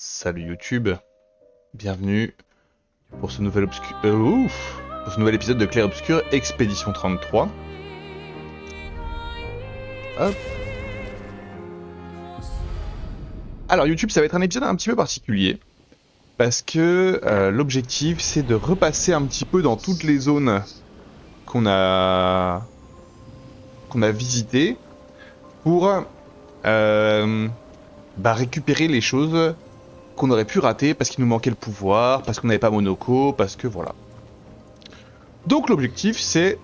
Salut YouTube, bienvenue pour ce nouvel pour ce nouvel épisode de Clair Obscur Expédition 33. Hop. Alors YouTube, ça va être un épisode un petit peu particulier parce que l'objectif c'est de repasser un petit peu dans toutes les zones qu'on a visitées pour récupérer les choses qu'on aurait pu rater parce qu'il nous manquait le pouvoir, parce qu'on n'avait pas Monoko, parce que voilà. Donc l'objectif c'est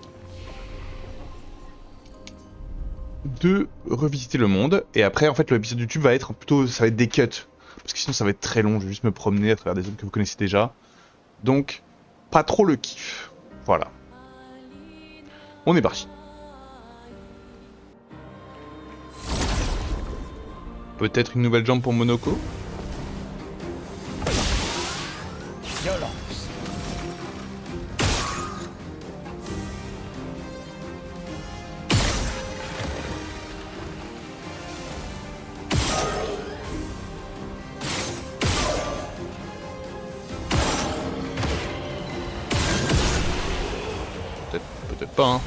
de revisiter le monde, et après en fait l'épisode YouTube va être plutôt, ça va être des cuts, parce que sinon ça va être très long, je vais juste me promener à travers des zones que vous connaissez déjà. Donc pas trop le kiff. Voilà. On est parti. Peut-être une nouvelle jambe pour Monoko? Violence. Peut-être pas, hein.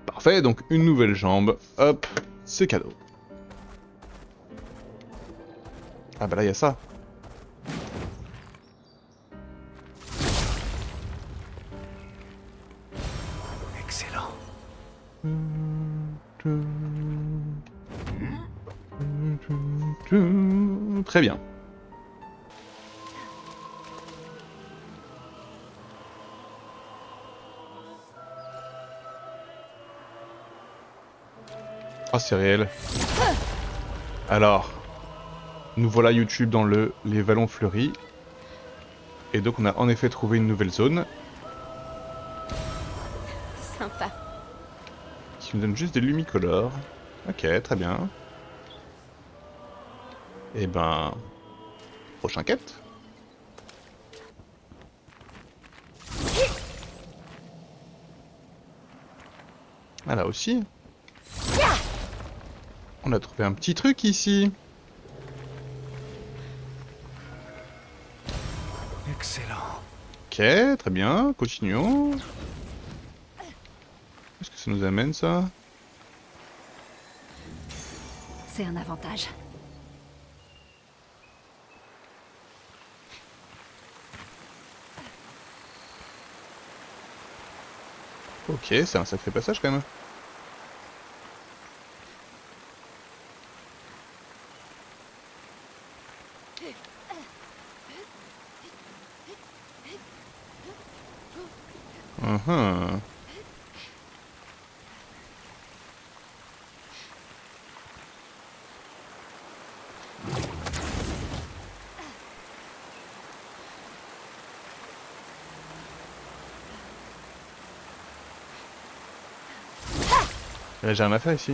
Parfait, donc une nouvelle jambe, hop, c'est cadeau. Ah bah là, il y a ça. Excellent. Très bien. Ah, c'est réel. Alors, nous voilà YouTube dans les vallons fleuris. Et donc on a en effet trouvé une nouvelle zone Sympa. qui nous donne juste des lumicolores. Ok, très bien. Et ben... prochain quête. Ah là aussi. On a trouvé un petit truc ici. Excellent. Ok, très bien, continuons. Qu'est-ce que ça nous amène ça? C'est un avantage. Ok, c'est un sacré passage quand même. Uhum. Là, j'ai rien à faire ici.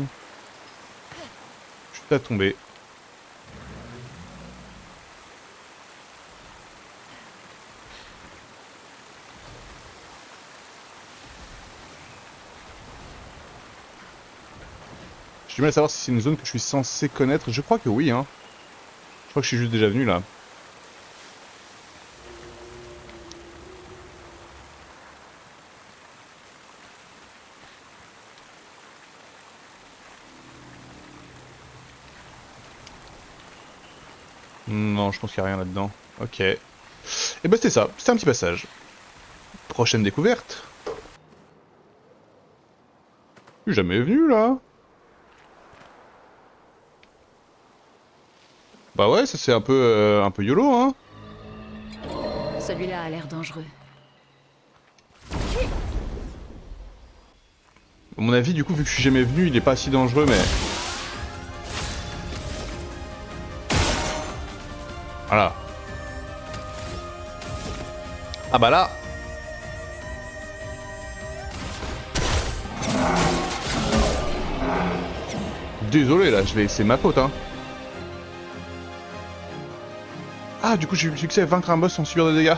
Juste à tomber. J'ai du mal à savoir si c'est une zone que je suis censé connaître. Je crois que oui, hein. Je crois que je suis juste déjà venu là. Non, je pense qu'il n'y a rien là-dedans. Ok. Et bah c'était ça, c'était un petit passage. Prochaine découverte. Je suis jamais venu là. Bah ouais, ça c'est un peu YOLO, hein. Celui-là a l'air dangereux. À mon avis, du coup, vu que je suis jamais venu, il est pas si dangereux, mais... Voilà. Ah bah là... Désolé, là, c'est ma faute, hein. Ah, du coup, j'ai eu le succès à vaincre un boss sans subir de dégâts.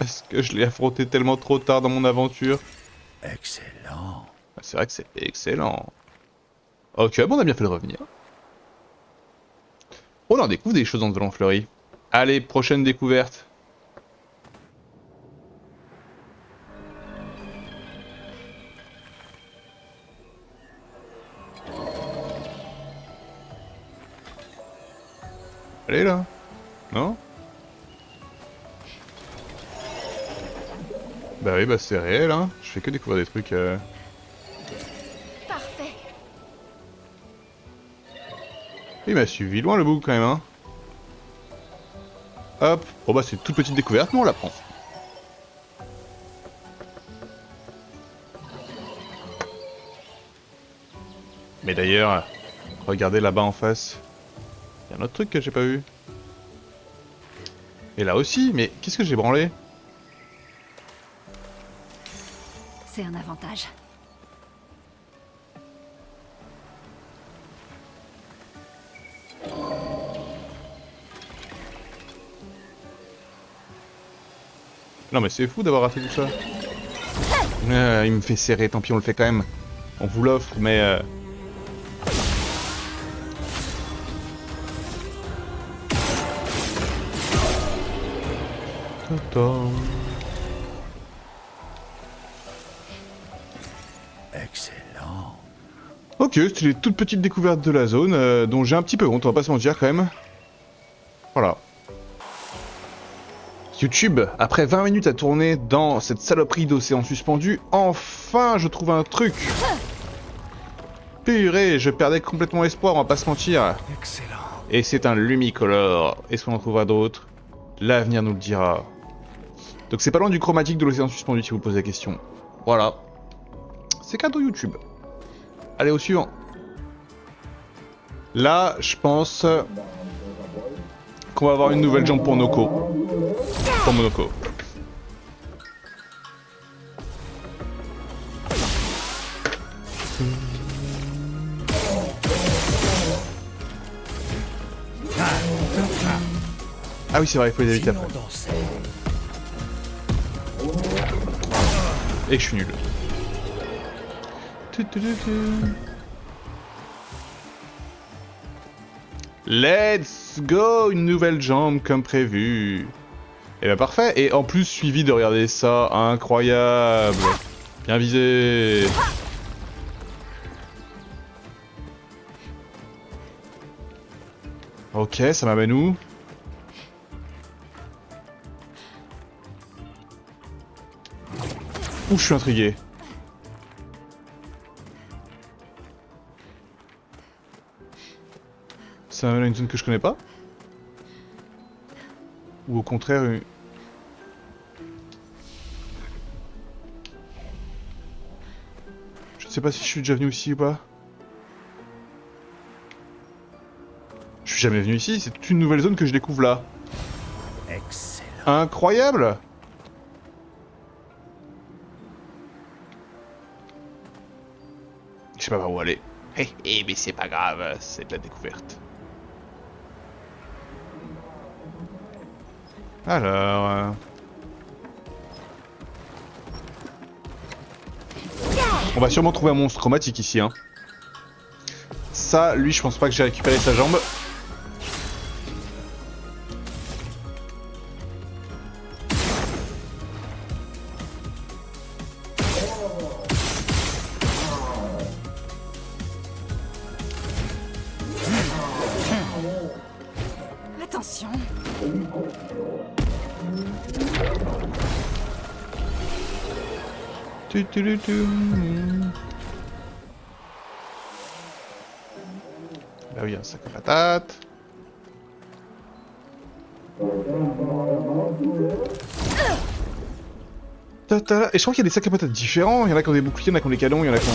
Parce que je l'ai affronté tellement trop tard dans mon aventure. Excellent. Ah, c'est vrai que c'est excellent. Ok, bon, on a bien fait de revenir. On en découvre des choses dans Valon Fleuri. Allez, prochaine découverte. Allez là. Non? Bah oui, bah c'est réel, hein. Je fais que découvrir des trucs. Parfait. Il m'a suivi loin le bout quand même, hein. Hop. Bon bah c'est une toute petite découverte, mais on la prend. Mais d'ailleurs, regardez là-bas en face. Il y a un autre truc que j'ai pas vu. Et là aussi, mais qu'est-ce que j'ai branlé? C'est un avantage. Non mais c'est fou d'avoir raté tout ça. Il me fait serrer, tant pis on le fait quand même. On vous l'offre, mais... Ta-ta. Excellent. Ok, c'était les toutes petites découvertes de la zone, dont j'ai un petit peu honte, on va pas se mentir quand même. Voilà. YouTube, après 20 minutes à tourner dans cette saloperie d'océan suspendu, enfin je trouve un truc. Purée, je perdais complètement espoir, on va pas se mentir. Excellent. Et c'est un Lumicolor. Est-ce qu'on en trouvera d'autres? L'avenir nous le dira. Donc c'est pas loin du chromatique de l'océan suspendu si vous posez la question. Voilà. C'est cadeau YouTube. Allez au suivant. Là, je pense qu'on va avoir une nouvelle jambe pour Noko. Pour Monoko. Ah oui, c'est vrai, il faut les éviter après. Et que je suis nul. Let's go! Une nouvelle jambe comme prévu. Et bah parfait. Et en plus, suivi de regarder ça. Incroyable. Bien visé. Ok, ça m'amène où? Ouh, je suis intrigué. Ça m'amène à une zone que je connais pas? Ou au contraire une... Je sais pas si je suis déjà venu ici ou pas. Je suis jamais venu ici, c'est toute une nouvelle zone que je découvre là. Excellent. Incroyable! Je sais pas par où aller. Mais c'est pas grave, c'est de la découverte. Alors... On va sûrement trouver un monstre chromatique ici, hein. Ça, lui, je pense pas que j'ai récupéré sa jambe. Attention. Là oui, un sac à patates. Et je crois qu'il y a des sacs à patates différents. Il y en a qui ont des boucliers, il y en a qui ont des canons, il y en a qui ont...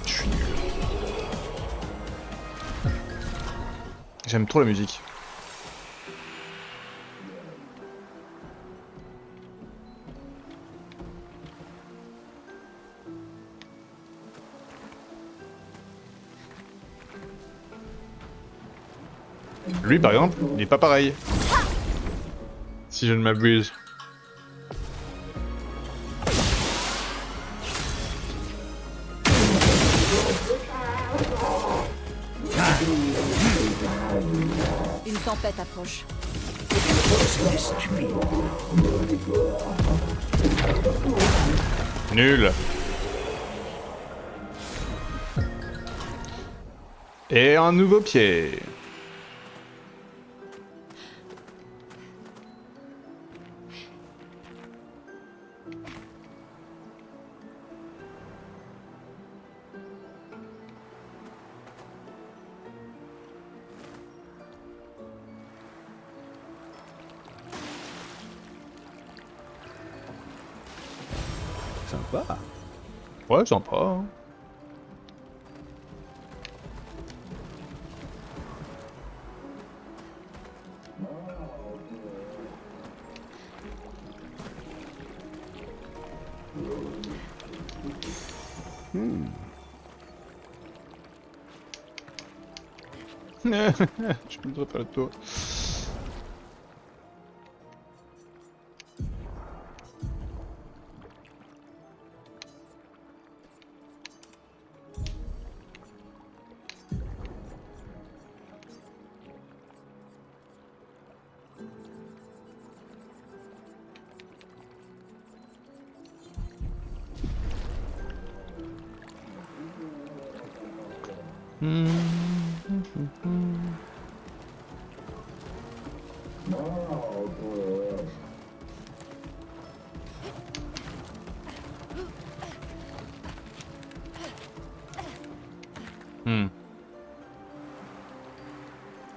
Je suis nul. J'aime trop la musique. Lui par exemple, il est pas pareil. Si je ne m'abuse. Une tempête approche. C'est stupide. Nul. Et un nouveau pied. Sympa. Ouais, sympa. Hein. Je me voudrais pas le tour.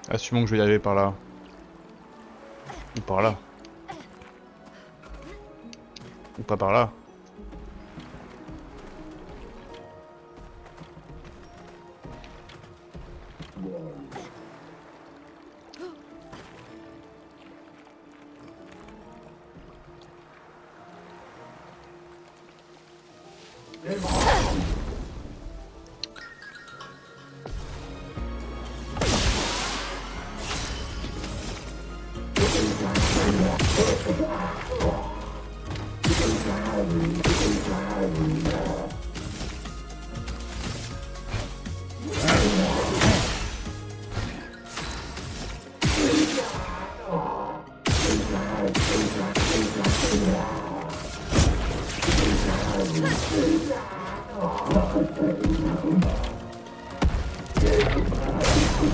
Assumons que je vais y arriver par là. Ou par là. Ou pas par là.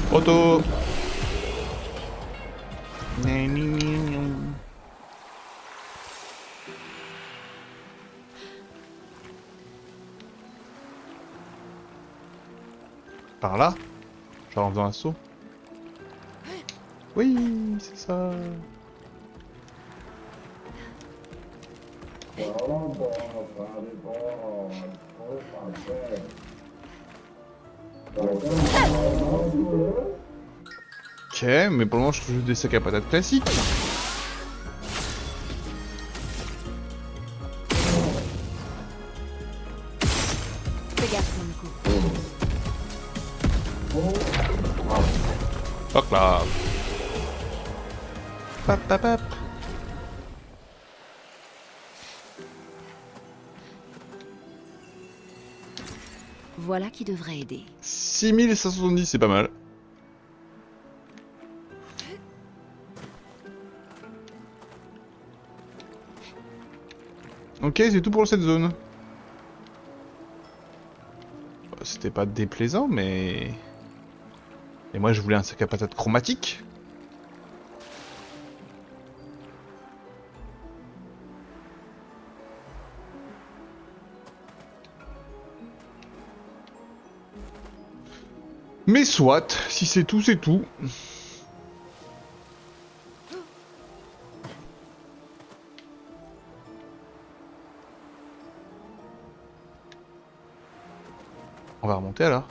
Auto. Par là? Genre en faisant un saut? Oui, c'est ça. Ok, mais pour le moment je trouve juste des sacs à patates classiques. Fais gaffe, Nico. Hop là. Pap, pap, pap. Voilà qui devrait aider. 6570, c'est pas mal. Ok, c'est tout pour cette zone. C'était pas déplaisant, mais... Et moi, je voulais un sac à patates chromatique. Mais soit, si c'est tout, c'est tout. On va remonter alors.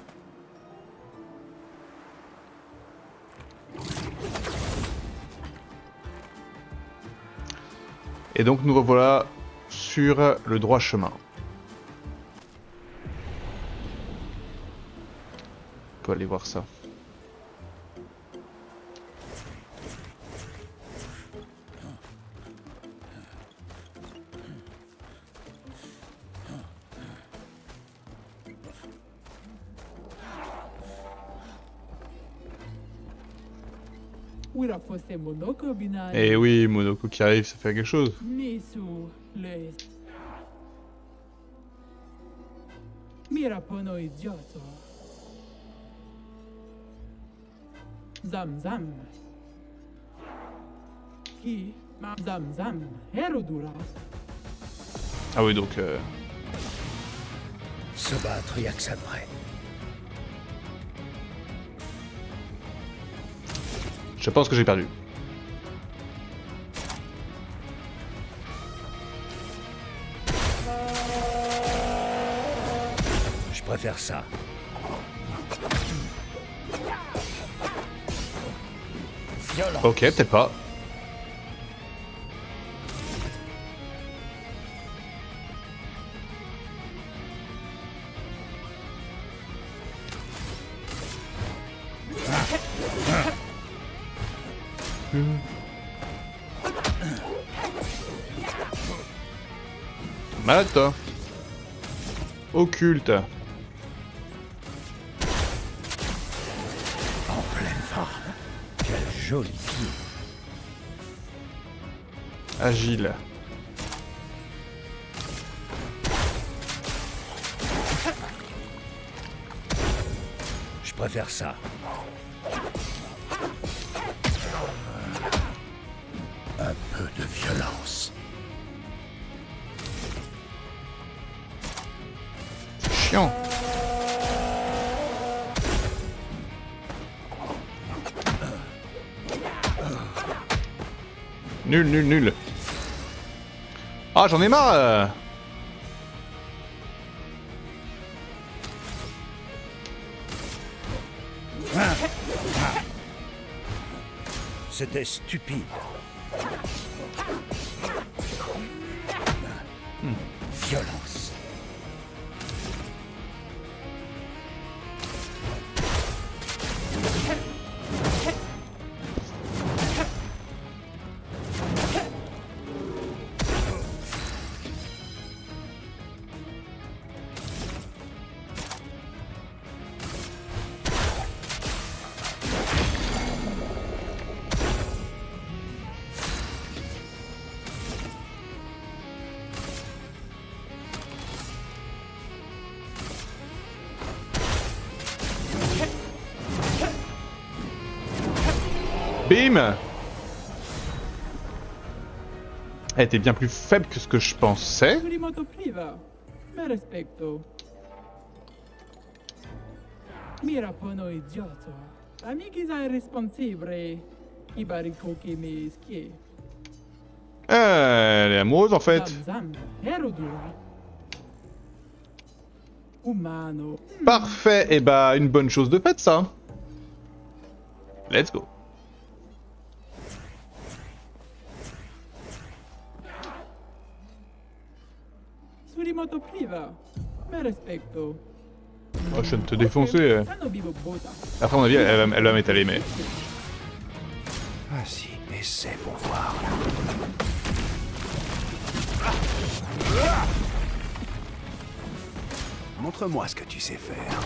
Et donc nous revoilà sur le droit chemin. On peut aller voir ça. Et oui, Monoko qui arrive, ça fait quelque chose. Mirapono idioto. Zam zam. Qui ma zam zam. Herodura. Ah oui, donc... Se battre, y'a que ça de vrai. Je pense que j'ai perdu. Je préfère ça. Violent. Ok, peut-être pas. Malade toi. Occulte. En pleine forme. Quel joli pied. Agile. Je préfère ça. Un peu de violence. Chiant. Nul, nul, nul. Ah, j'en ai marre. C'était stupide. Violence. Bim. Elle était bien plus faible que ce que je pensais. Surimoto priva. Me respecto. Mirapono idioto. Amigisa irresponsibile. Ibarico che me schie. Elle est amoureuse en fait. Zam zam. Herodura. Umano. Parfait, et bah une bonne chose de faite ça. Let's go. Surimoto priva. Me respecto. Oh, je viens de te défoncer. Sano bibo bota. Après, à mon avis, elle va m'étaler, mais. Vas-y, essaie pour voir. Montre-moi ce que tu sais faire.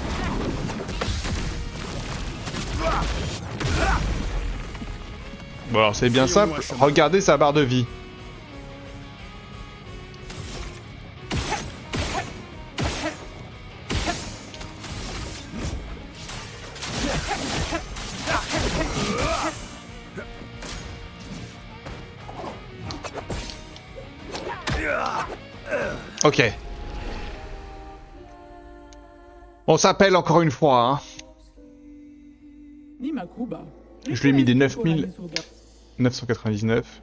Bon, alors c'est bien simple. Regardez sa barre de vie. Ok. On s'appelle encore une fois, hein. Ni Makuba. Je lui ai mis des 9999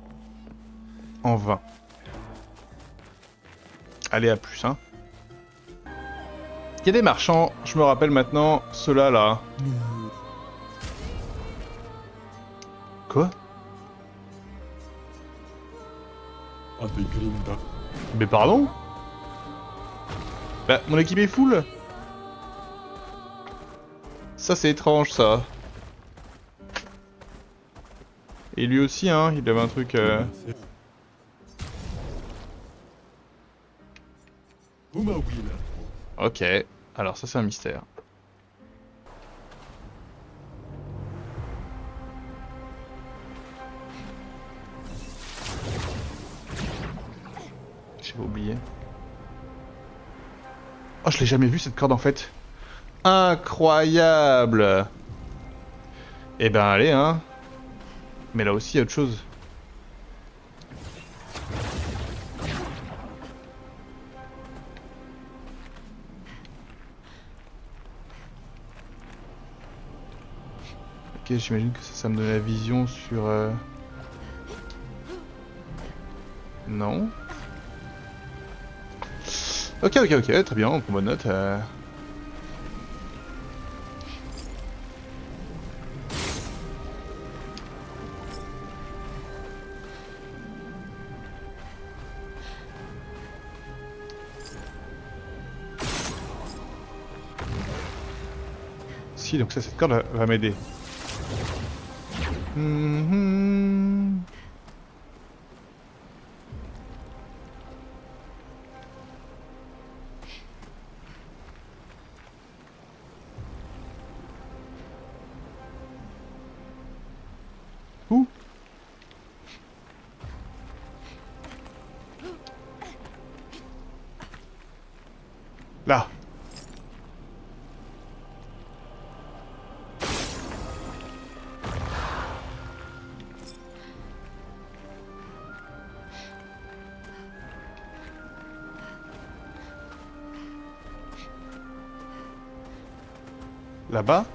en 20. Allez, à plus, hein. Il y a des marchands, je me rappelle maintenant, ceux-là, là. Quoi? Mais pardon? Bah, mon équipe est full. Ça, c'est étrange, ça. Et lui aussi, hein, il avait un truc... Ok, alors ça, c'est un mystère. Oh, je l'ai jamais vu cette corde en fait. Incroyable. Eh ben allez hein. Mais là aussi il y a autre chose. Ok, j'imagine que ça me donne la vision sur... Non. Ok, très bien, on prend bonne note. Si, donc ça, cette corde va m'aider. Où? Là. Là-bas?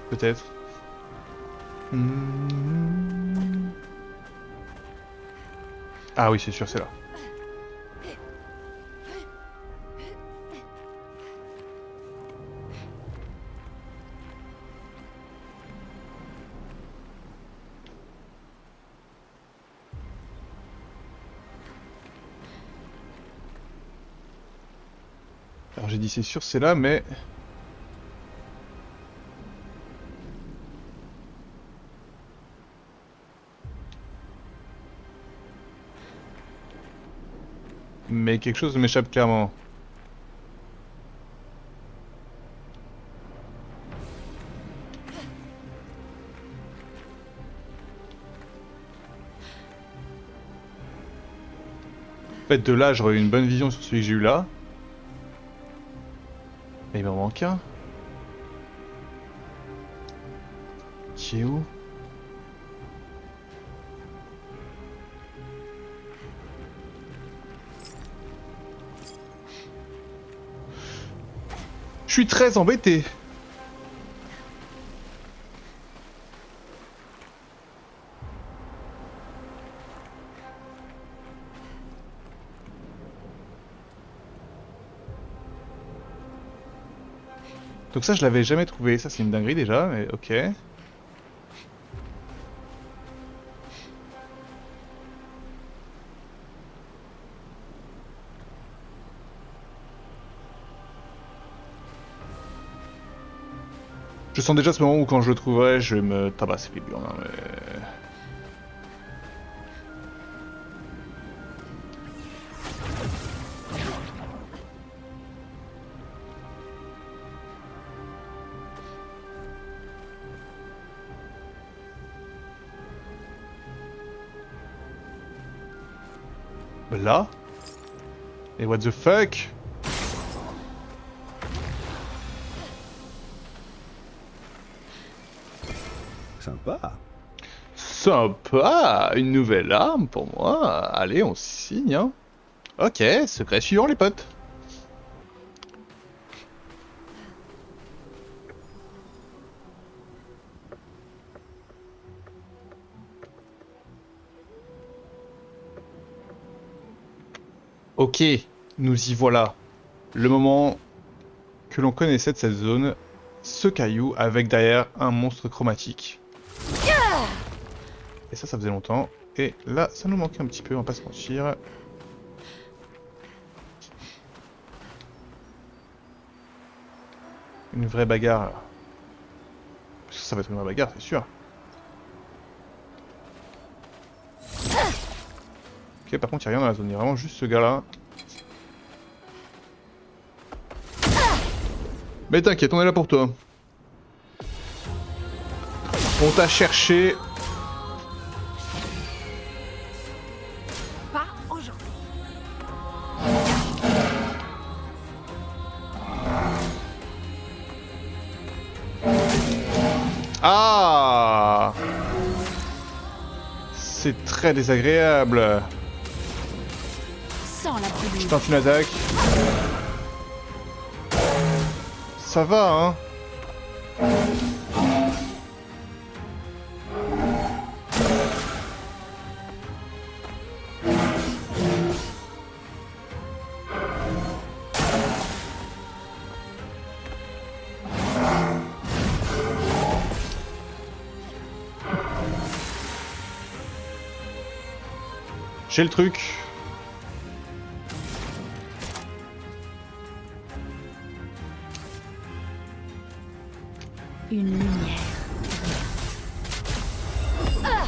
Peut-être. Ah oui, c'est sûr, c'est là. Alors j'ai dit c'est sûr, c'est là, mais... Mais quelque chose m'échappe clairement. En fait, de là, j'aurais eu une bonne vision sur celui que j'ai eu là. Mais il m'en manque un. Qui est où? Je suis très embêté. Donc ça je l'avais jamais trouvé, ça c'est une dinguerie déjà, mais ok. Je sens déjà ce moment où quand je le trouverai, je vais me tabasser les burnes, hein, mais... Là? Et what the fuck? Sympa. Sympa, une nouvelle arme pour moi. Allez, on signe, hein. Ok, secret suivant les potes. Ok, nous y voilà. Le moment que l'on connaissait de cette zone, ce caillou avec derrière un monstre chromatique. Et ça faisait longtemps. Et là, ça nous manquait un petit peu, on va pas se mentir. Une vraie bagarre. Ça va être une vraie bagarre, c'est sûr. Ok, par contre, il n'y a rien dans la zone, il y a vraiment juste ce gars-là. Mais t'inquiète, on est là pour toi. On t'a cherché. Pas aujourd'hui. Ah! C'est très désagréable. Sans la Je brûlure. tente une attaque. Ça va, hein? J'ai le truc. Une lumière. Ah!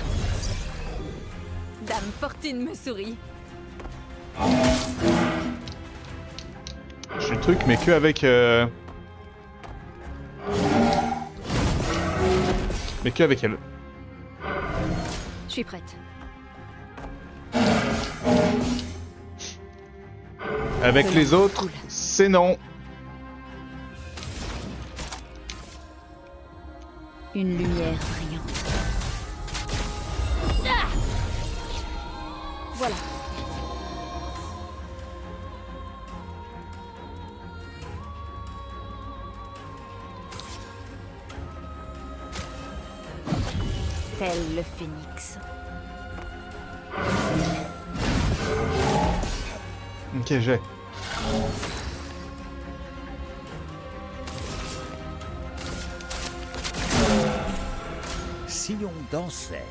Dame Fortune me sourit. J'ai le truc, mais que avec. Mais que avec elle. Je suis prête. Avec les autres, Cool. c'est non. Une lumière brillante. Ah! Voilà. Tel le phénix. Ok, j'ai. Si on dansait.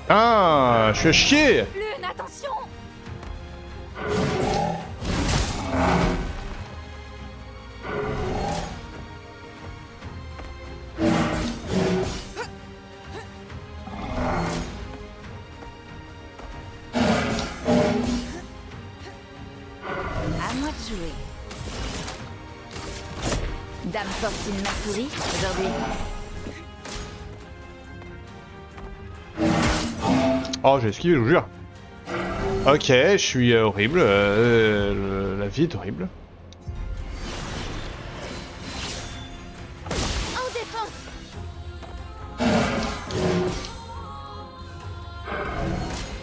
Ah, je suis à chier. Lune, attention! À moi de jouer. Dame Fortune m'a souri aujourd'hui. Oh, j'ai esquivé, je vous jure. Ok, je suis horrible. La vie est horrible. En défense!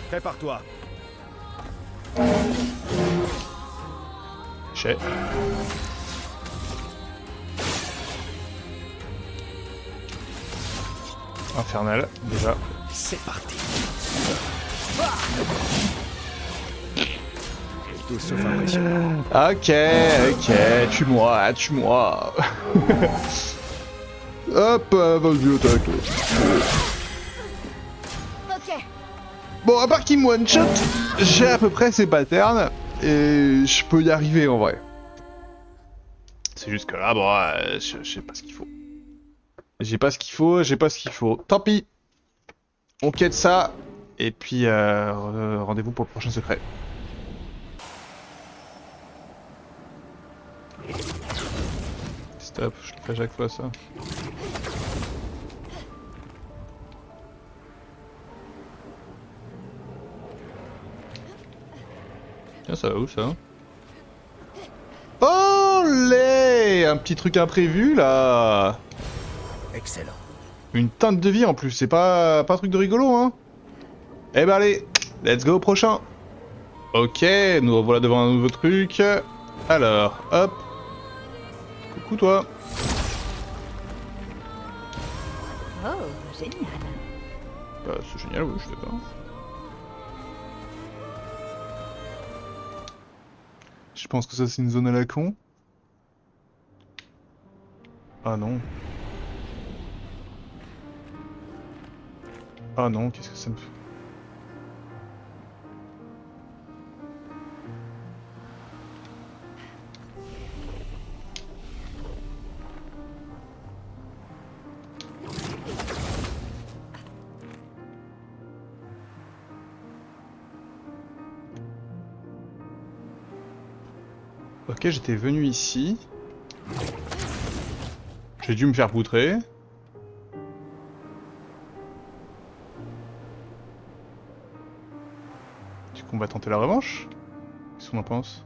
Prépare-toi. J'ai. Infernal, déjà. C'est parti. Tout sauf impressionnant. Ok, ok, tue-moi, tue-moi. Hop, vas-y, attaque. Ok. Bon, à part qu'il me one-shot, j'ai à peu près ses patterns. Et je peux y arriver en vrai. C'est juste que là, bon, je sais pas ce qu'il faut. J'ai pas ce qu'il faut, j'ai pas ce qu'il faut. Tant pis. On quête ça. Et puis, rendez-vous pour le prochain secret. Stop, je le fais à chaque fois ça. Tiens, ça va où ça? Olé! Un petit truc imprévu là! Excellent. Une teinte de vie en plus, c'est pas un truc de rigolo, hein? Eh ben allez, let's go au prochain! Ok, nous revoilà devant un nouveau truc. Alors, hop! Coucou toi! Oh, génial. Bah, c'est génial, oui, je suis d'accord. Je pense que ça c'est une zone à la con. Ah non. Ah non, qu'est-ce que ça me fait? Ok, j'étais venu ici. J'ai dû me faire poutrer. Du coup, on va tenter la revanche. Qu'est-ce qu'on en pense?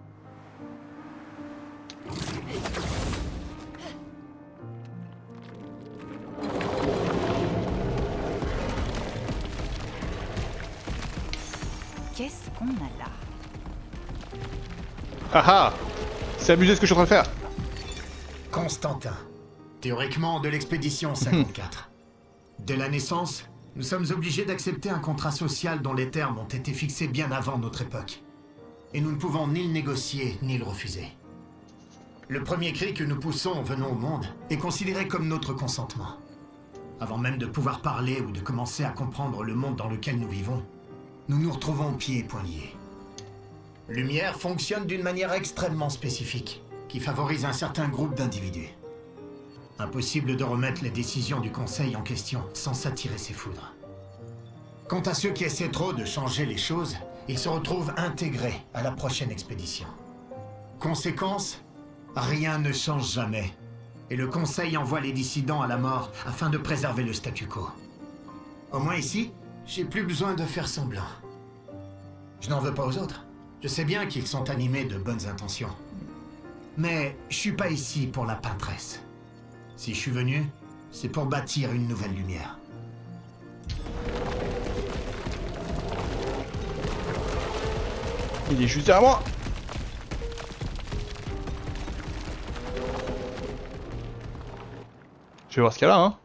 Qu'est-ce qu'on a là? Ah ah! C'est abusé ce que je suis en train de faire! Constantin, théoriquement de l'expédition 54. Dès la naissance, nous sommes obligés d'accepter un contrat social dont les termes ont été fixés bien avant notre époque. Et nous ne pouvons ni le négocier, ni le refuser. Le premier cri que nous poussons en venant au monde est considéré comme notre consentement. Avant même de pouvoir parler ou de commencer à comprendre le monde dans lequel nous vivons, nous nous retrouvons pieds et poings liés. Lumière fonctionne d'une manière extrêmement spécifique, qui favorise un certain groupe d'individus. Impossible de remettre les décisions du Conseil en question sans s'attirer ses foudres. Quant à ceux qui essaient trop de changer les choses, ils se retrouvent intégrés à la prochaine expédition. Conséquence, rien ne change jamais, et le Conseil envoie les dissidents à la mort afin de préserver le statu quo. Au moins ici, j'ai plus besoin de faire semblant. Je n'en veux pas aux autres. Je sais bien qu'ils sont animés de bonnes intentions. Mais je suis pas ici pour la peintresse. Si je suis venu, c'est pour bâtir une nouvelle lumière. Il est juste derrière moi! Je vais voir ce qu'il y a là, hein.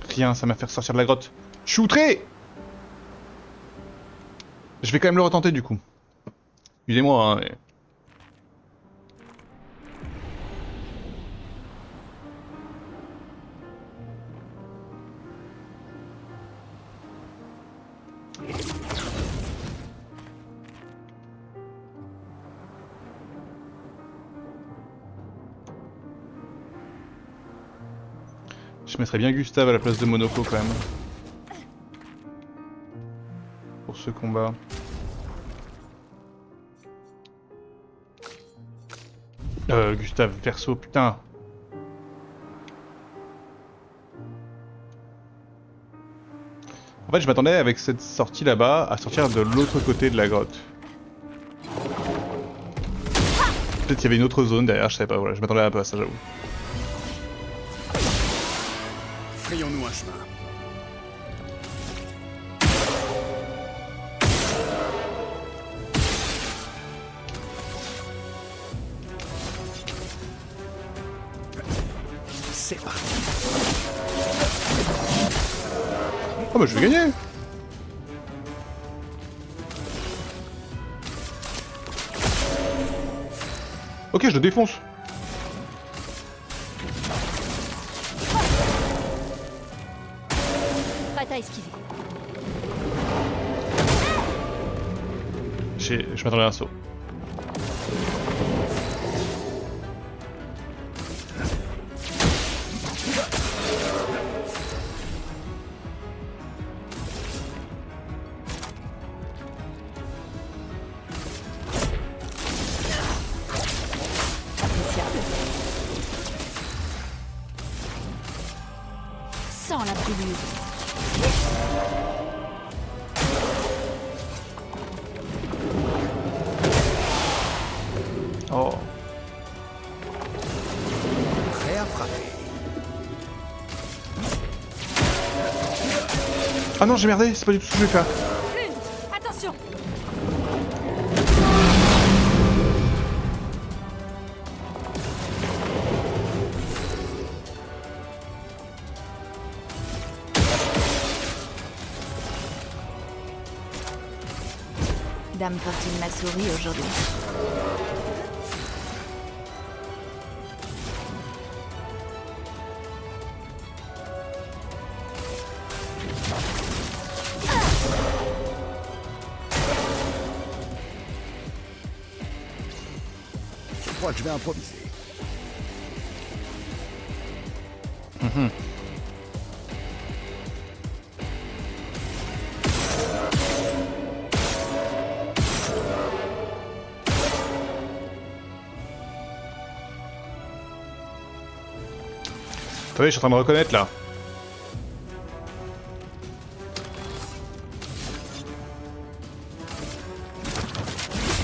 Rien, ça m'a fait ressortir de la grotte. Je suis outré! Je vais quand même le retenter du coup. Excusez-moi, hein, mais... Je mettrais bien Gustave à la place de Monoko quand même. Pour ce combat. Gustave, perso, putain. En fait, je m'attendais avec cette sortie là-bas à sortir de l'autre côté de la grotte. Peut-être qu'il y avait une autre zone derrière, je savais pas, voilà, je m'attendais un peu à ça, j'avoue. Frayons-nous un chemin. C'est parti. Oh bah je vais gagner! Ok, je le défonce! Prête à esquiver. Je m'attendais à un saut. Appréciable. Sans la brûlure. Oh. Prêt à frapper. Ah non, j'ai merdé, c'est pas du tout ce que je vais faire. Lune, attention. Dame Fortune m'a souri aujourd'hui. Je crois que je vais improviser. Attendez, je suis en train de me reconnaître là.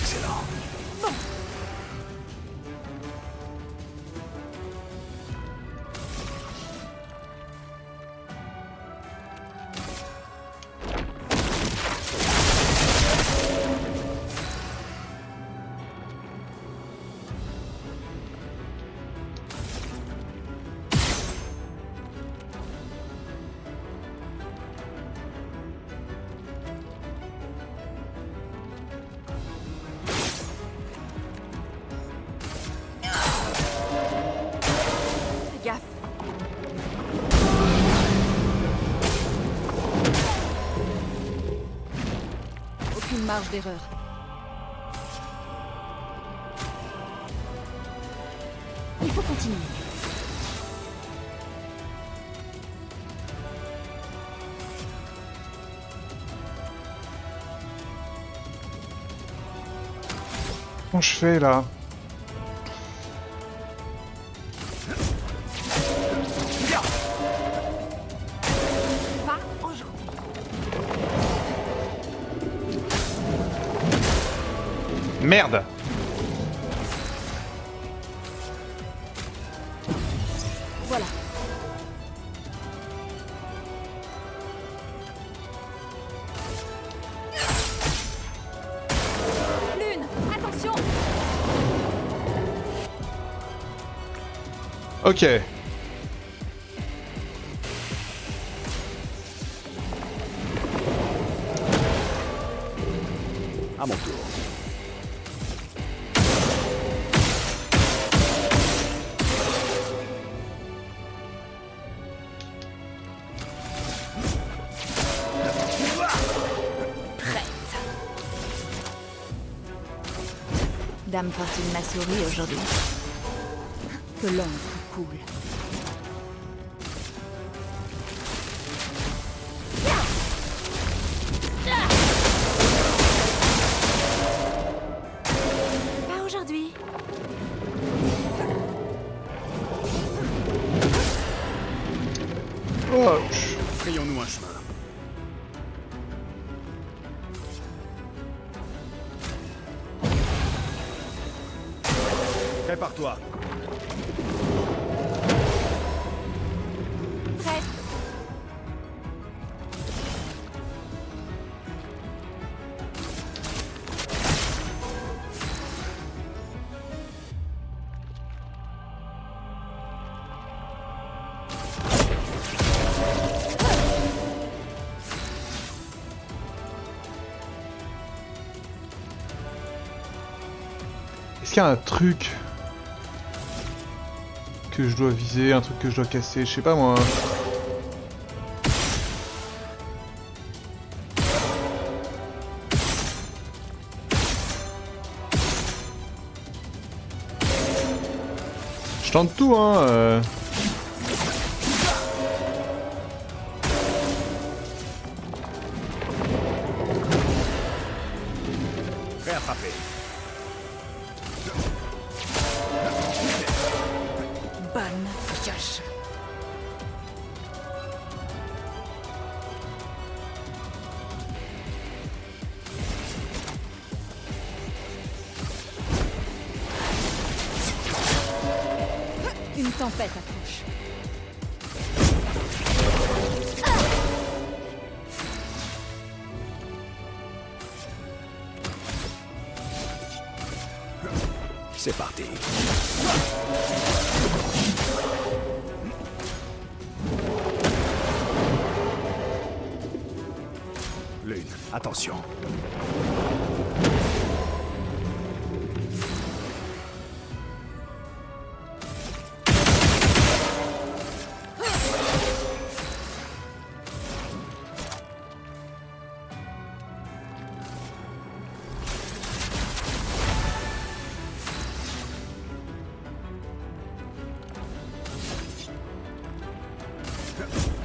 Excellent. aucune marge d'erreur. Il faut continuer. Comment je fais là? Pas aujourd'hui. Merde! Voilà. Lune, attention! Ok. À mon tour. Dame Fortune m'a souri aujourd'hui. Que l'encre coule. Pas aujourd'hui. Oh, Frayons-nous un chemin. Prépare-toi. Prête. est-ce qu'il y a un truc que je dois viser, un truc que je dois casser, je sais pas moi. Je tente tout hein. Prêt à frapper. Bonne pioche. Une tempête approche. C'est parti. Lune, attention.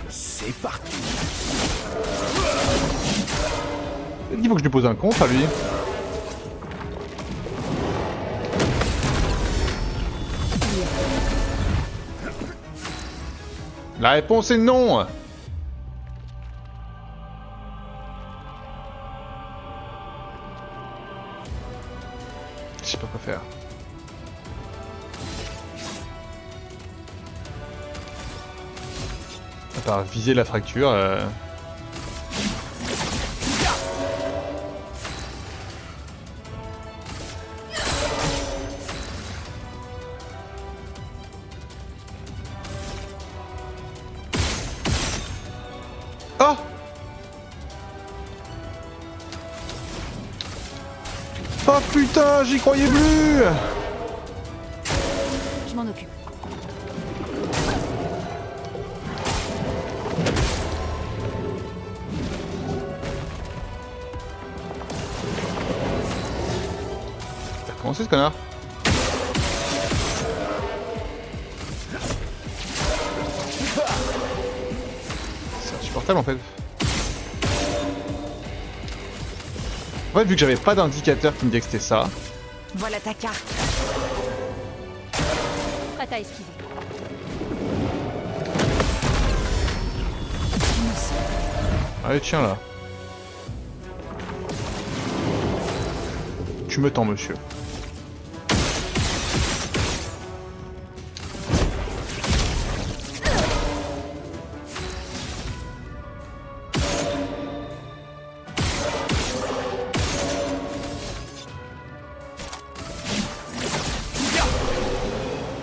C'est parti. Il faut que je lui pose un contre à lui. La réponse est non. Je sais pas quoi faire. À part viser la fracture. Oh! Oh putain, j'y croyais plus! Je m'en occupe. Comment c'est ce connard? C'est insupportable en fait. En fait, vu que j'avais pas d'indicateur qui me disait que c'était ça. Voilà ta carte. Prête à esquiver. Allez, tiens là. Tu me tends, monsieur.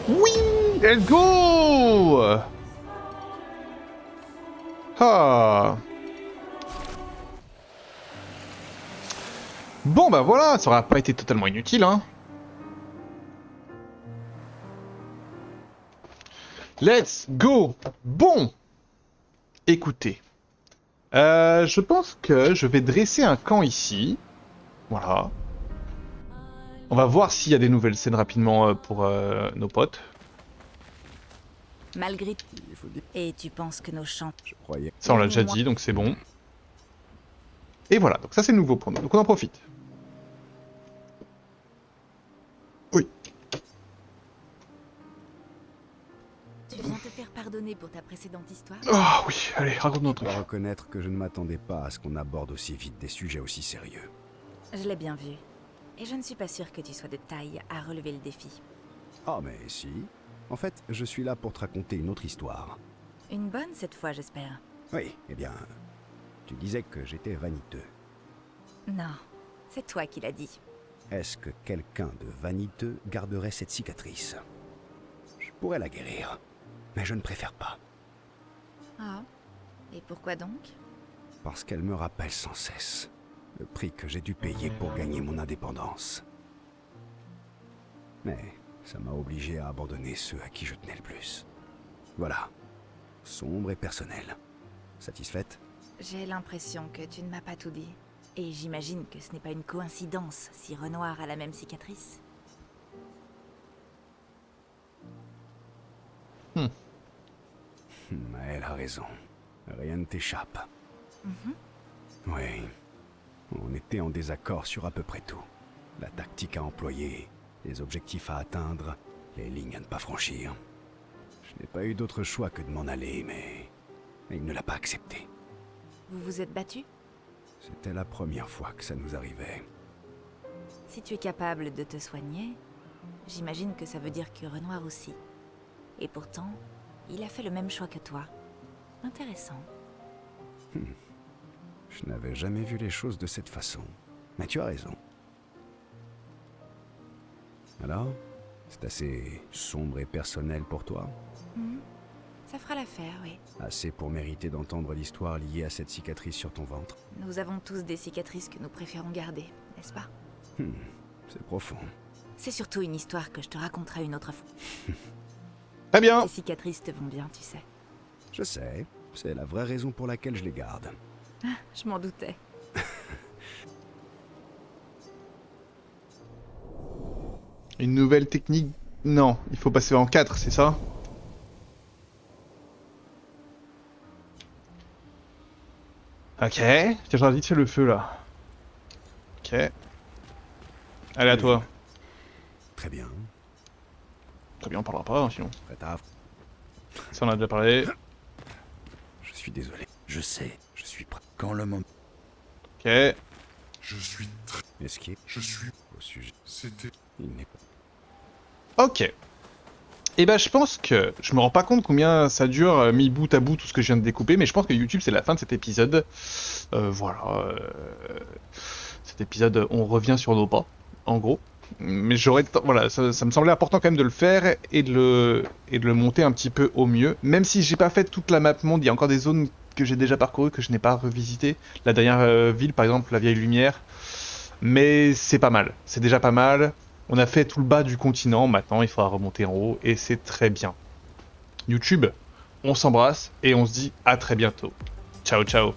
Oui, let's go. Ah. Bon bah voilà, ça aura pas été totalement inutile hein. Let's go. Bon. Écoutez. Je pense que je vais dresser un camp ici. Voilà. On va voir s'il y a des nouvelles scènes rapidement pour nos potes. Malgré tout. Et tu penses que nos chants... Ça on l'a déjà dit, donc c'est bon. Et voilà, donc ça c'est nouveau pour nous, donc on en profite. Oui. Tu viens te faire pardonner pour ta précédente histoire? Oh oui, allez, raconte-nous un Je truc. dois reconnaître que je ne m'attendais pas à ce qu'on aborde aussi vite des sujets aussi sérieux. Je l'ai bien vu. Et je ne suis pas sûre que tu sois de taille à relever le défi. Ah mais si. En fait, je suis là pour te raconter une autre histoire. Une bonne cette fois, j'espère. Oui, eh bien, tu disais que j'étais vaniteux. Non, c'est toi qui l'as dit. Est-ce que quelqu'un de vaniteux garderait cette cicatrice? Je pourrais la guérir, mais je ne préfère pas. Ah. Et pourquoi donc? Parce qu'elle me rappelle sans cesse le prix que j'ai dû payer pour gagner mon indépendance. Mais ça m'a obligé à abandonner ceux à qui je tenais le plus. Voilà. Sombre et personnel. Satisfaite? J'ai l'impression que tu ne m'as pas tout dit. Et j'imagine que ce n'est pas une coïncidence si Renoir a la même cicatrice. Elle a raison. Rien ne t'échappe. Oui. On était en désaccord sur à peu près tout. La tactique à employer, les objectifs à atteindre, les lignes à ne pas franchir. Je n'ai pas eu d'autre choix que de m'en aller, mais il ne l'a pas accepté. Vous vous êtes battu? C'était la première fois que ça nous arrivait. Si tu es capable de te soigner, j'imagine que ça veut dire que Renoir aussi. Et pourtant, il a fait le même choix que toi. Intéressant. Je n'avais jamais vu les choses de cette façon. Mais tu as raison. Alors, c'est assez sombre et personnel pour toi? Ça fera l'affaire, oui. Assez pour mériter d'entendre l'histoire liée à cette cicatrice sur ton ventre? Nous avons tous des cicatrices que nous préférons garder, n'est-ce pas? C'est profond. C'est surtout une histoire que je te raconterai une autre fois. Très bien. Tes cicatrices te vont bien, tu sais. Je sais, c'est la vraie raison pour laquelle je les garde. Je m'en doutais. Une nouvelle technique. Non, il faut passer en 4, c'est ça? Ok. Tiens, j'ai vite fait le feu là. Ok. Allez, à toi. Très bien. Très bien, on parlera pas, hein, sinon. Prêt à... Ça, on a déjà parlé. Je suis désolé. Je sais, je suis prêt. Quand le moment... Ok. Je suis très... Esquive Je suis... au sujet. C'était... Il n'est pas... Ok. Et ben, je pense que je me rends pas compte combien ça dure mis bout à bout tout ce que je viens de découper, mais je pense que YouTube c'est la fin de cet épisode. Voilà. Cet épisode, on revient sur nos pas, en gros. Mais voilà, ça me semblait important quand même de le faire et de le monter un petit peu au mieux. Même si j'ai pas fait toute la map monde, il y a encore des zones que j'ai déjà parcourues que je n'ai pas revisitées. La dernière ville, par exemple, la Vieille Lumière. Mais c'est pas mal. C'est déjà pas mal. On a fait tout le bas du continent, maintenant il faudra remonter en haut, et c'est très bien. YouTube, on s'embrasse, et on se dit à très bientôt. Ciao ciao.